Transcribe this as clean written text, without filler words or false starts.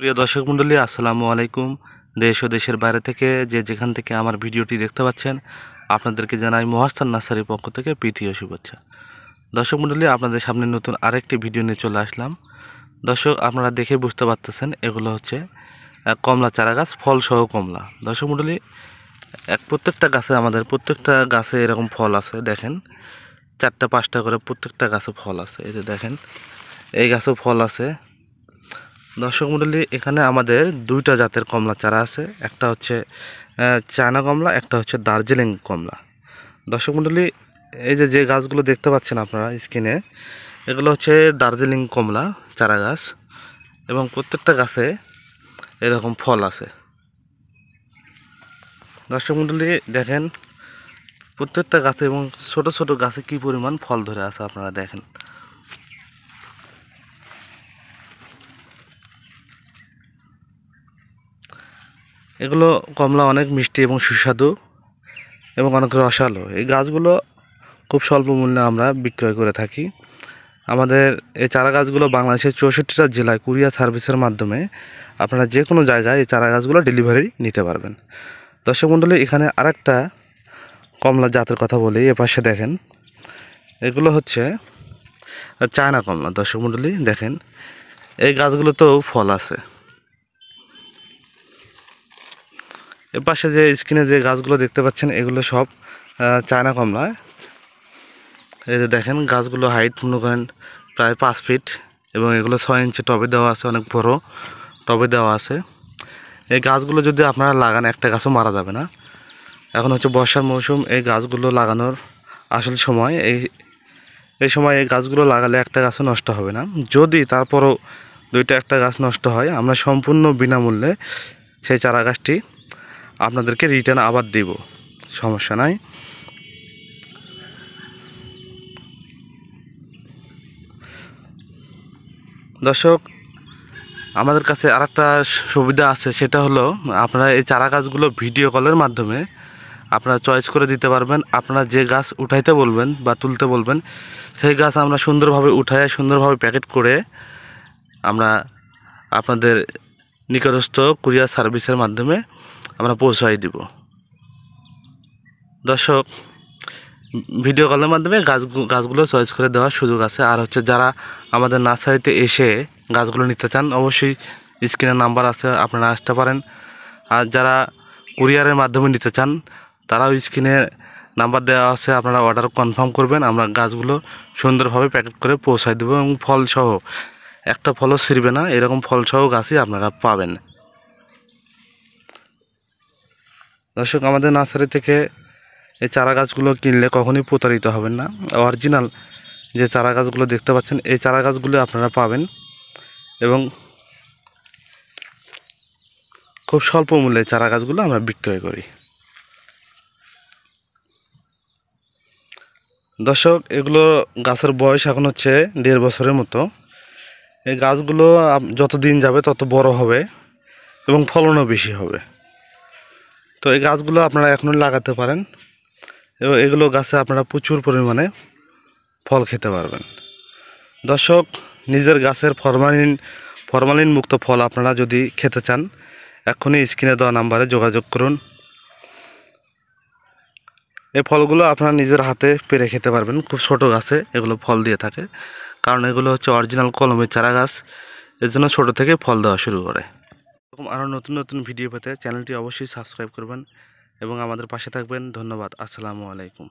প্রিয় দর্শক মণ্ডলী, আসসালামু আলাইকুম। দেশ ও দেশের বাইরে থেকে যেখান থেকে আমার ভিডিওটি দেখতে পাচ্ছেন, আপনাদেরকে জানাই মহাস্থান নার্সারির পক্ষ থেকে প্রীতি ও শুভেচ্ছা। দর্শক মণ্ডলী, আপনাদের সামনে নতুন আরেকটি ভিডিও নিয়ে চলে আসলাম। দর্শক, আপনারা দেখে বুঝতে পারতেছেন এগুলো হচ্ছে কমলা চারা গাছ, ফল সহ কমলা। দর্শক মণ্ডলী, প্রত্যেকটা গাছে এরকম ফল আছে। দেখেন, 4টা 5টা করে প্রত্যেকটা গাছে ফল আছে। এই যে দেখেন, এই গাছেও ফল আছে। দর্শক মণ্ডলী, এখানে আমাদের 2টা জাতের কমলা চারা আছে। একটা হচ্ছে চায়না কমলা, একটা হচ্ছে দার্জিলিং কমলা। দর্শক মণ্ডলী, এই যে গাছগুলো দেখতে পাচ্ছেন আপনারা স্ক্রিনে, এগুলো হচ্ছে দার্জিলিং কমলা চারা গাছ, এবং প্রত্যেকটা গাছে এরকম ফল আছে। দর্শক মণ্ডলী, দেখেন প্রত্যেকটা গাছে এবং ছোট ছোট গাছে কি পরিমাণ ফল ধরে আছে আপনারা দেখেন। এগুলো কমলা অনেক মিষ্টি এবং সুস্বাদু এবং অনেক রসালো। এই গাছগুলো খুব স্বল্প মূল্যে আমরা বিক্রয় করে থাকি। আমাদের এই চারা গাছগুলো বাংলাদেশের 64টা জেলায় কুরিয়ার সার্ভিসের মাধ্যমে আপনারা যে কোনো জায়গায় এই চারা গাছগুলো ডেলিভারি নিতে পারবেন। দর্শক মণ্ডলী, এখানে আরেকটা কমলা জাতের কথা বলি। এপাশে দেখেন, এগুলো হচ্ছে চায়না কমলা। দর্শক মণ্ডলী, দেখেন এই গাছগুলোতেও ফল আছে। এপাশে যে স্ক্রিনে যে গাছগুলো দেখতে পাচ্ছেন, এগুলো সব চায়না কমলা। এই যে দেখেন, গাছগুলো হাইট মনে করেন প্রায় 5 ফিট, এবং এগুলো 6 ইঞ্চি টবে দেওয়া আছে, অনেক বড় টবে দেওয়া আছে। এই গাছগুলো যদি আপনারা লাগান, একটা গাছও মারা যাবে না। এখন হচ্ছে বর্ষার মৌসুম, এই গাছগুলো লাগানোর আসল সময়। এই সময় এই গাছগুলো লাগালে একটা গাছও নষ্ট হবে না। যদি তারপরও 2টা-1টা গাছ নষ্ট হয়, আমরা সম্পূর্ণ বিনামূল্যে সেই চারা গাছটি আপনাদেরকে রিটার্ন আবার দেব, সমস্যা নাই। দর্শক, আমাদের কাছে আরেকটা সুবিধা আছে, সেটা হলো আপনারা এই চারা গাছগুলো ভিডিও কলের মাধ্যমে আপনারা চয়েস করে দিতে পারবেন। আপনারা যে গাছ উঠাইতে বলবেন বা তুলতে বলবেন, সেই গাছ আমরা সুন্দরভাবে উঠায় সুন্দরভাবে প্যাকেট করে আমরা আপনাদের নিকটস্থ কুরিয়ার সার্ভিসের মাধ্যমে আমরা পৌঁছাই দিব। দর্শক, ভিডিও কলের মাধ্যমে গাছগুলো চয়েস করে দেওয়ার সুযোগ আছে। আর হচ্ছে যারা আমাদের নার্সারিতে এসে গাছগুলো নিতে চান, অবশ্যই স্ক্রিনের নাম্বার আছে, আপনারা আসতে পারেন। আর যারা কুরিয়ারের মাধ্যমে নিতে চান, তারাও স্ক্রিনে নাম্বার দেওয়া আছে, আপনারা অর্ডার কনফার্ম করবেন, আমরা গাছগুলো সুন্দরভাবে প্যাকেট করে পৌঁছায় দেবো। এবং ফলসহ, একটা ফলও ছিঁড়বে না, এরকম ফলসহ গাছই আপনারা পাবেন। দর্শক, আমাদের নার্সারি থেকে এই চারা গাছগুলো কিনলে কখনোই প্রতারিত হবেন না। অরিজিনাল যে চারা গাছগুলো দেখতে পাচ্ছেন, এই চারা গাছগুলো আপনারা পাবেন, এবং খুব স্বল্প মূল্যে চারা গাছগুলো আমরা বিক্রয় করি। দর্শক, এগুলো গাছের বয়স এখন হচ্ছে 1.5 বছরের মতো। এই গাছগুলো যত দিন যাবে তত বড় হবে এবং ফলনও বেশি হবে। তো এই গাছগুলো আপনারা এখনই লাগাতে পারেন, এবং এগুলো গাছে আপনারা প্রচুর পরিমাণে ফল খেতে পারবেন। দর্শক, নিজের গাছের ফরমালিন মুক্ত ফল আপনারা যদি খেতে চান, এখনই স্ক্রিনে দেওয়া নাম্বারে যোগাযোগ করুন। এই ফলগুলো আপনারা নিজের হাতে পেরে খেতে পারবেন। খুব ছোট গাছে এগুলো ফল দিয়ে থাকে, কারণ এগুলো হচ্ছে অরিজিনাল কলমের চারা গাছ, এর জন্য ছোটো থেকে ফল দেওয়া শুরু করে। এরকম আরও নতুন নতুন ভিডিও পেতে চ্যানেলটি অবশ্যই সাবস্ক্রাইব করবেন এবং আমাদের পাশে থাকবেন। ধন্যবাদ। আসসালামু আলাইকুম।